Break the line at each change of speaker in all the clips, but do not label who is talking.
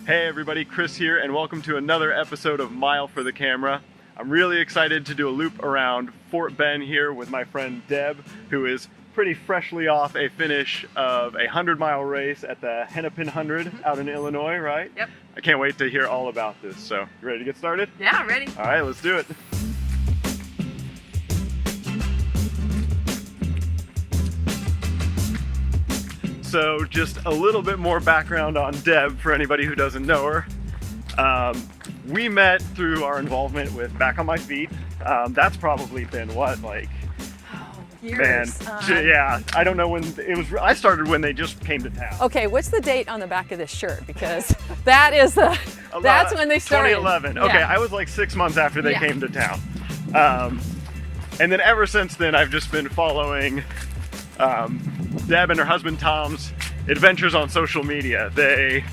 Hey everybody, Chris here, and welcome to another episode of Mile for the Camera. I'm really excited to do a loop around Fort Bend here with my friend Deb, who is pretty freshly off a finish of a 100-mile race at the Hennepin Hundred out in Illinois, right?
Yep.
I can't wait to hear all about this. So, you ready to get started?
Yeah, I'm ready.
All right, let's do it. So just a little bit more background on Deb for anybody who doesn't know her. We met through our involvement with Back on My Feet. That's probably been what, like,
Years.
man, yeah, I don't know when it was. I started when they just came to town.
Okay, what's the date on the back of this shirt? Because that is that's when they started.
2011. Okay,
Yeah.
I was like 6 months after they
Yeah.
came to town. And then ever since then, I've just been following Deb and her husband Tom's adventures on social media. They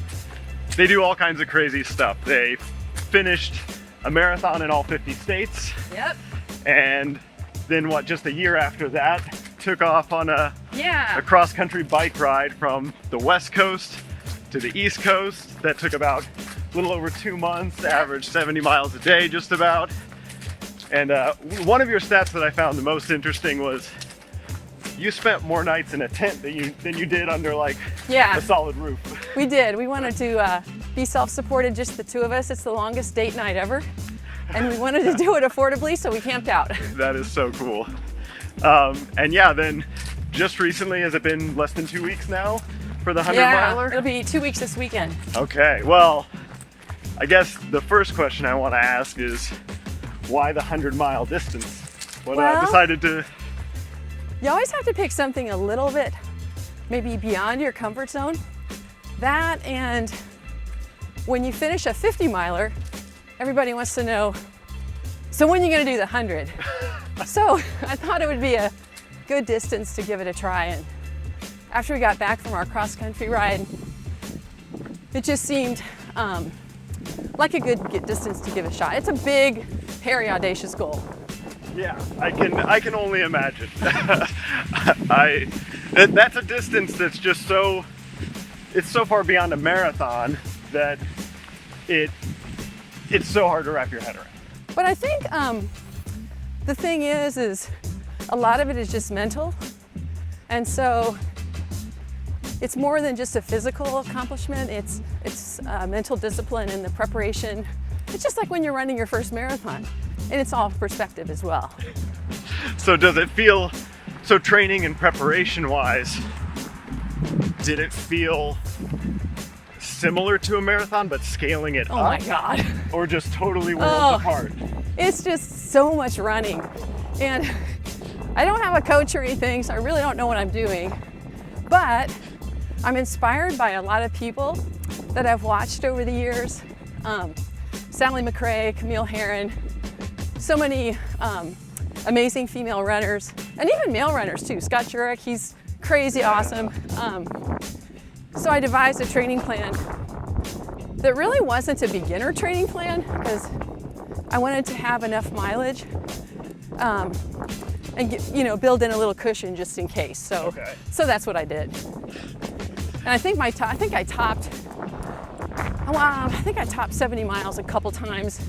do all kinds of crazy stuff. They finished a marathon in all 50 states.
Yep.
And then just a year after that, took off on a cross-country bike ride from the West Coast to the East Coast. That took about a little over 2 months, averaged 70 miles a day just about. And one of your stats that I found the most interesting was you spent more nights in a tent than you did under like a solid roof.
We did. We wanted to be self-supported, just the two of us. It's the longest date night ever. And we wanted to do it affordably, so we camped out.
That is so cool. And yeah, then just recently, has it been less than 2 weeks now for the 100-miler?
It'll be 2 weeks this weekend.
Okay, well, I guess the first question I want to ask is, why the 100-mile distance? What decided to...
You always have to pick something a little bit maybe beyond your comfort zone. That, and when you finish a 50-miler, everybody wants to know, so when are you going to do the 100? So I thought it would be a good distance to give it a try. And after we got back from our cross-country ride, it just seemed like a good distance to give a shot. It's a big, hairy, audacious goal.
Yeah, I can only imagine. That's a distance that's just it's so far beyond a marathon that it's so hard to wrap your head around.
But I think the thing is a lot of it is just mental. And so it's more than just a physical accomplishment. It's mental discipline and the preparation. It's just like when you're running your first marathon. And it's all perspective as well.
So does it feel, so training and preparation wise, did it feel similar to a marathon but scaling it up?
Oh my God.
Or just totally worlds apart?
It's just so much running. And I don't have a coach or anything, so I really don't know what I'm doing. But I'm inspired by a lot of people that I've watched over the years. Sally McRae, Camille Herron, so many amazing female runners, and even male runners too. Scott Jurek, he's crazy awesome. So I devised a training plan that really wasn't a beginner training plan, because I wanted to have enough mileage and build in a little cushion just in case. So that's what I did. And I think I topped 70 miles a couple times,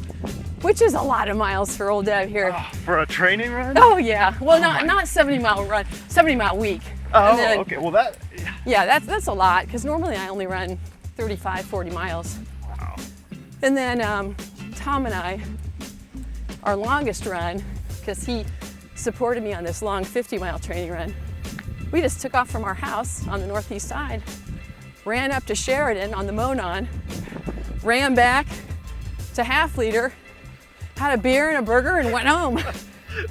which is a lot of miles for old Deb here.
For a training run?
Oh yeah. Well, not 70-mile run, 70-mile week.
Oh, okay. Well,
that's a lot, because normally I only run 35, 40 miles.
Wow.
And then Tom and I, our longest run, because he supported me on this long 50-mile training run, we just took off from our house on the northeast side, ran up to Sheridan on the Monon, ran back to Half Liter, had a beer and a burger, and went home.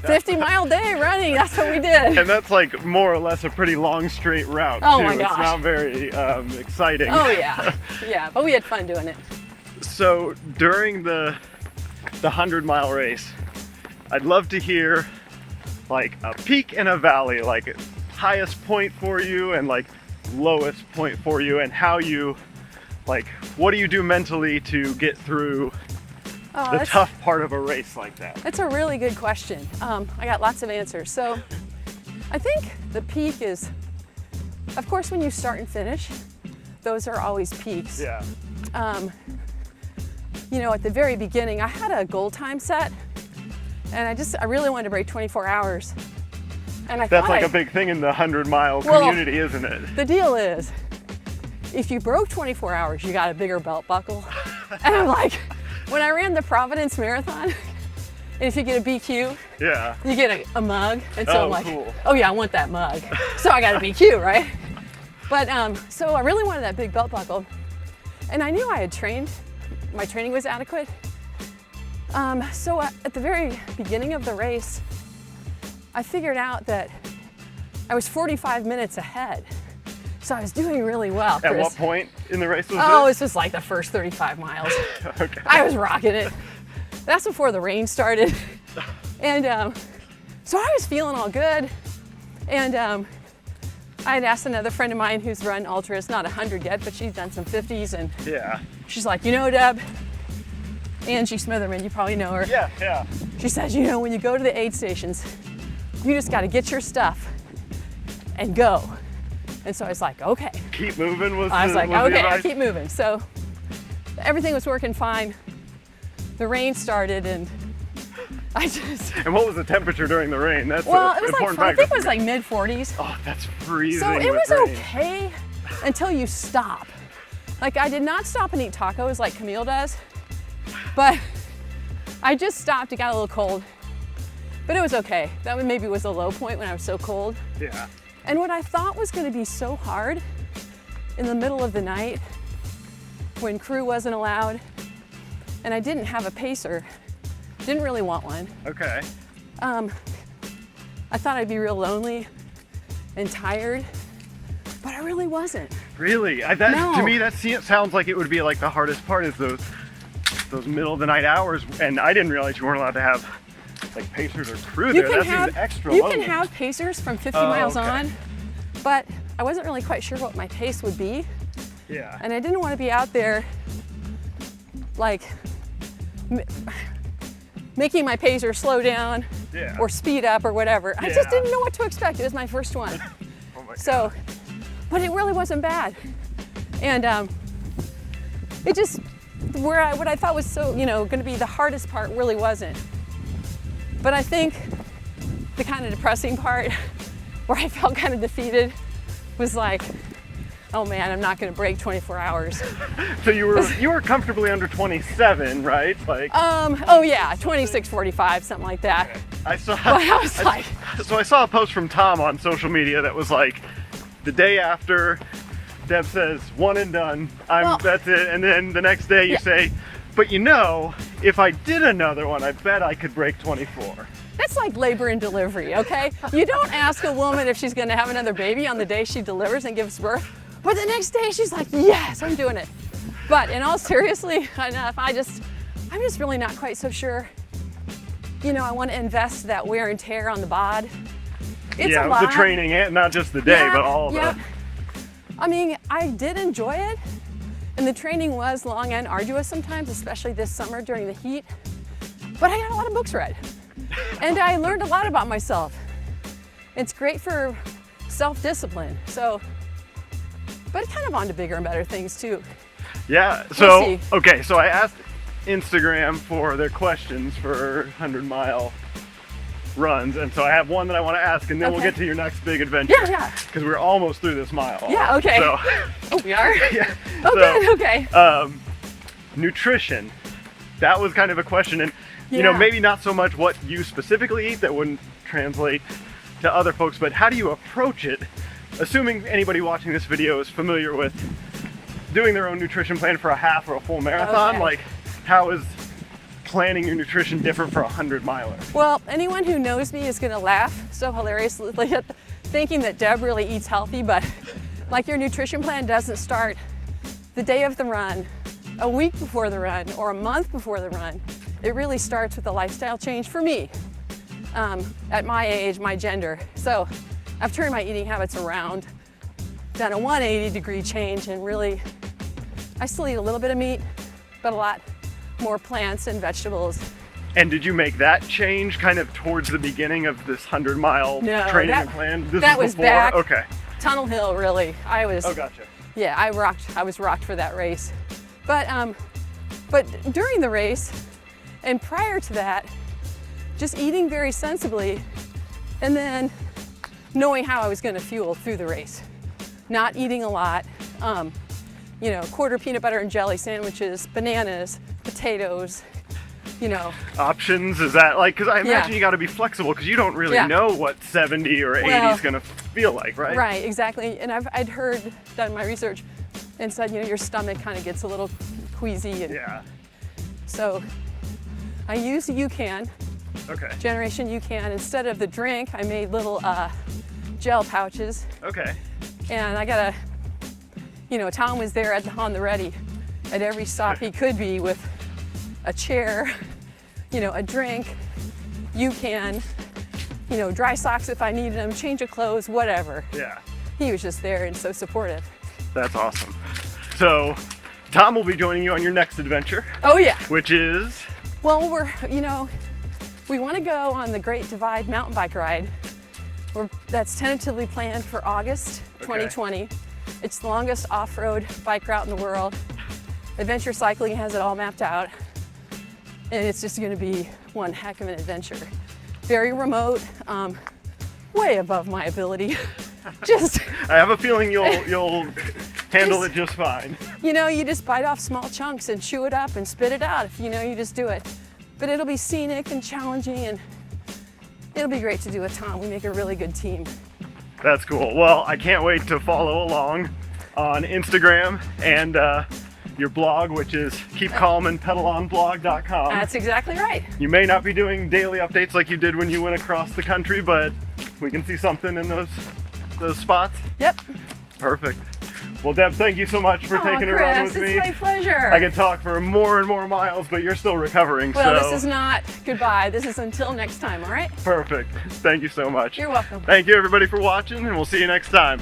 50-mile day running, that's what we did.
And that's like more or less a pretty long straight route
Oh
too.
my gosh.
It's not very exciting.
Oh yeah, yeah, but we had fun doing it.
So during the 100-mile race, I'd love to hear like a peak and a valley, like highest point for you and like lowest point for you, and how you, like, what do you do mentally to get through the tough part of a race like that?
That's a really good question. I got lots of answers. So I think the peak is, of course, when you start and finish, those are always peaks.
Yeah.
you know, at the very beginning, I had a goal time set, and I really wanted to break 24 hours. And
that's like a big thing in the 100-mile community, isn't it?
The deal is, if you broke 24 hours, you got a bigger belt buckle. And I'm like, when I ran the Providence Marathon, and if you get a BQ,
yeah,
you get a mug. And so I'm like,
cool.
Oh yeah, I want that mug. So I got a BQ, right? But so I really wanted that big belt buckle. And I knew I had trained, my training was adequate. So at the very beginning of the race, I figured out that I was 45 minutes ahead. So I was doing really well, Chris.
At what point in the race was
this was like the first 35 miles.
Okay.
I was rocking it. That's before the rain started. And so I was feeling all good. And I had asked another friend of mine who's run ultras, not 100 yet, but she's done some 50s. And
yeah,
she's like, you know, Deb, Angie Smitherman, you probably know her.
Yeah, yeah.
She says, you know, when you go to the aid stations, you just got to get your stuff and go. And so I was like, okay.
Keep moving
I was like, okay, I'll keep moving. So everything was working fine. The rain started, and I just.
And what was the temperature during the rain? That's
well, it was
important
like, I think it was like mid-40s.
Oh, that's freezing.
So it was
rain.
okay until you stop. Like, I did not stop and eat tacos like Camille does, but I just stopped. It got a little cold, but it was okay. That maybe was a low point when I was so cold.
Yeah.
And what I thought was going to be so hard in the middle of the night when crew wasn't allowed and I didn't have a pacer, didn't really want one.
Okay.
I thought I'd be real lonely and tired, but I really wasn't.
Really?
No.
To me, that sounds like it would be like the hardest part is those middle of the night hours. And I didn't realize you weren't allowed to have like pacers or crew there. That seems extra
You
lonely.
can have pacers from 50 miles
okay.
on, but I wasn't really quite sure what my pace would be.
Yeah.
And I didn't want to be out there like making my pacer slow down or speed up or whatever. I just didn't know what to expect. It was my first one.
Oh my
so, but it really wasn't bad. And it just, what I thought was so, going to be the hardest part really wasn't. But I think the kind of depressing part where I felt kind of defeated was like, oh man, I'm not going to break 24 hours.
So you were comfortably under 27, right? Like.
Oh yeah, 26:45, something like that.
I saw.
So
I saw a post from Tom on social media that was like, the day after Deb says one and done, that's it, and then the next day you say, but if I did another one, I bet I could break 24.
That's like labor and delivery, okay? You don't ask a woman if she's gonna have another baby on the day she delivers and gives birth, but the next day she's like, yes, I'm doing it. But in all seriously enough, I'm just really not quite so sure. I want to invest that wear and tear on the bod. It's a lot.
The training, and not just the day, but all of it.
I mean, I did enjoy it. And the training was long and arduous sometimes, especially this summer during the heat. But I got a lot of books read. And I learned a lot about myself. It's great for self-discipline. So, but kind of on to bigger and better things too.
Yeah, so, okay, so I asked Instagram for their questions for 100-mile runs. And so I have one that I want to ask, and then we'll get to your next big adventure.
Yeah.
Because we're almost through this mile.
Yeah, okay.
So,
we are?
Yeah.
Oh, good, okay.
Nutrition. That was kind of a question. And, maybe not so much what you specifically eat, that wouldn't translate to other folks, but how do you approach it? Assuming anybody watching this video is familiar with doing their own nutrition plan for a half or a full marathon, like how is planning your nutrition different for a 100-miler?
Well, anyone who knows me is gonna laugh so hilariously at thinking that Deb really eats healthy, but like your nutrition plan doesn't start the day of the run, a week before the run, or a month before the run. It really starts with a lifestyle change for me, at my age, my gender. So I've turned my eating habits around, done a 180-degree change, and really, I still eat a little bit of meat, but a lot more plants and vegetables.
And did you make that change kind of towards the beginning of this 100-mile training and plan?
That was
before?
Back.
Okay.
Tunnel Hill, really.
Oh, gotcha.
Yeah, I was rocked for that race. But during the race and prior to that, just eating very sensibly, and then knowing how I was going to fuel through the race. Not eating a lot, you know, quarter peanut butter and jelly sandwiches, bananas, potatoes, you know.
Options, is that like, because I imagine you got to be flexible because you don't really know what 70 or 80 is going to feel like, right?
Right, exactly. And I'd heard, done my research, and said, you know, your stomach kind of gets a little queasy. And so I used a UCAN, Generation UCAN. Instead of the drink, I made little gel pouches.
Okay.
And I got you know, Tom was there on the ready at every stop he could be with a chair, you know, a drink, UCAN, you know, dry socks if I needed them, change of clothes, whatever.
Yeah.
He was just there and so supportive.
That's awesome. So Tom will be joining you on your next adventure.
Oh yeah.
Which is?
Well, we want to go on the Great Divide mountain bike ride. That's tentatively planned for August 2020. It's the longest off-road bike route in the world. Adventure Cycling has it all mapped out. And it's just going to be one heck of an adventure. Very remote, way above my ability.
I have a feeling you'll handle it just fine.
You know, you just bite off small chunks and chew it up and spit it out. If you know, you just do it. But it'll be scenic and challenging, and it'll be great to do with Tom. We make a really good team.
That's cool. Well, I can't wait to follow along on Instagram and your blog, which is keepcalmandpedalonblog.com.
That's exactly right.
You may not be doing daily updates like you did when you went across the country, but we can see something in those spots.
Yep.
Perfect. Well, Deb, thank you so much for taking it around with me.
It's my pleasure.
I could talk for more and more miles, but you're still recovering.
Well, this is not goodbye. This is until next time, all right?
Perfect. Thank you so much.
You're welcome.
Thank you, everybody, for watching, and we'll see you next time.